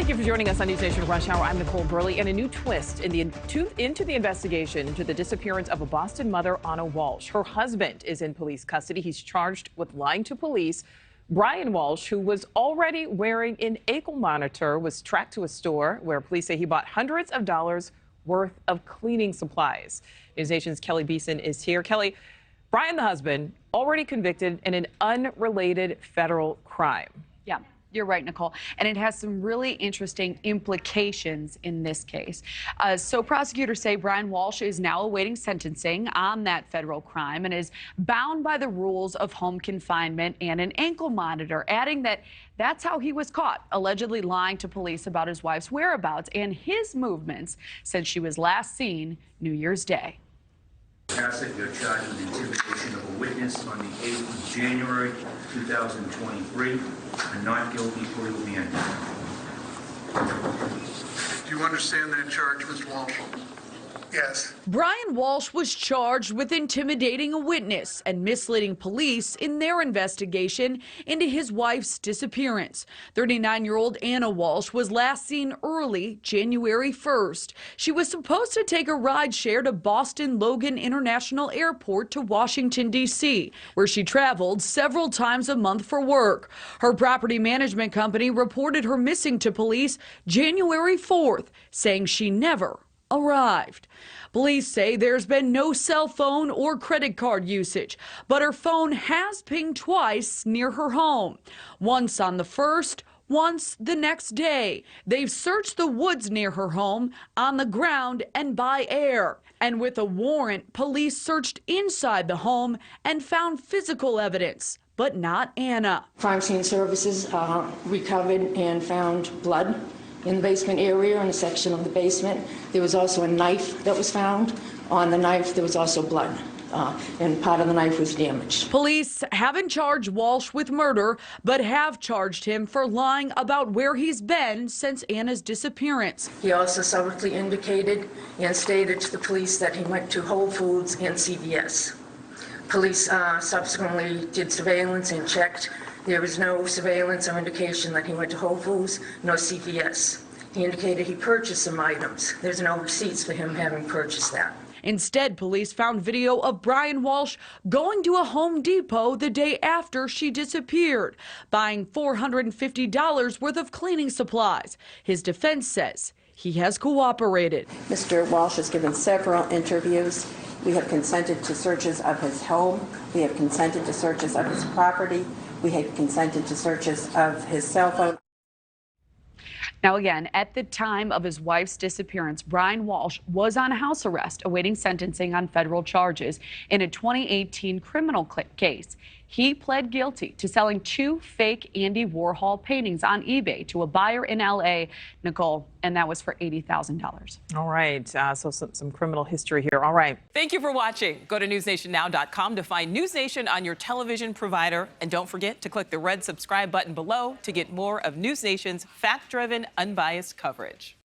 Thank you for joining us on NewsNation Rush Hour. I'm Nichole Berlie, and a new twist into the investigation into the disappearance of a Boston mother, Anna Walshe. Her husband is in police custody. He's charged with lying to police. Brian Walshe, who was already wearing an ankle monitor, was tracked to a store where police say he bought hundreds of dollars worth of cleaning supplies. NewsNation's Keleigh Beeson is here. Keleigh, Brian, the husband, already convicted in an unrelated federal crime. Yeah. You're right, Nichole. And it has some really interesting implications in this case. So prosecutors say Brian Walshe is now awaiting sentencing on that federal crime and is bound by the rules of home confinement and an ankle monitor, adding that that's how he was caught, allegedly lying to police about his wife's whereabouts and his movements since she was last seen New Year's Day. Asset, you're charged with intimidation of a witness on the 8th of January 2023. A not guilty plea will be entered. Do you understand that charge, Mr. Walshe? Yes. Brian Walshe was charged with intimidating a witness and misleading police in their investigation into his wife's disappearance. 39-year-old Anna Walshe was last seen early January 1st. She was supposed to take a ride share to Boston Logan International Airport to Washington, D.C., where she traveled several times a month for work. Her property management company reported her missing to police January 4th, saying she never arrived. Police say there's been no cell phone or credit card usage, but her phone has pinged twice near her home. Once on the 1st, once the next day. They've searched the woods near her home, on the ground, and by air. And with a warrant, police searched inside the home and found physical evidence, but not Anna. Crime scene services recovered and found blood in the basement area, in a section of the basement. There was also a knife that was found. On the knife, there was also blood, and part of the knife was damaged. Police haven't charged Walshe with murder, but have charged him for lying about where he's been since Anna's disappearance. He also subtly indicated and stated to the police that he went to Whole Foods and CVS. Police subsequently did surveillance and checked. There was no surveillance or indication that he went to Whole Foods, nor CVS. He indicated he purchased some items. There's no receipts for him having purchased that. Instead, police found video of Brian Walshe going to a Home Depot the day after she disappeared, buying $450 worth of cleaning supplies. His defense says he has cooperated. Mr. Walshe has given several interviews. We have consented to searches of his home. We have consented to searches of his property. We had consented to searches of his cell phone. Now, again, at the time of his wife's disappearance, Brian Walshe was on house arrest awaiting sentencing on federal charges in a 2018 criminal case. He pled guilty to selling 2 fake Andy Warhol paintings on eBay to a buyer in L.A., Nichole, and that was for $80,000. All right. So some criminal history here. All right. Thank you for watching. Go to newsnationnow.com to find NewsNation on your television provider. And don't forget to click the red subscribe button below to get more of NewsNation's fact-driven, unbiased coverage.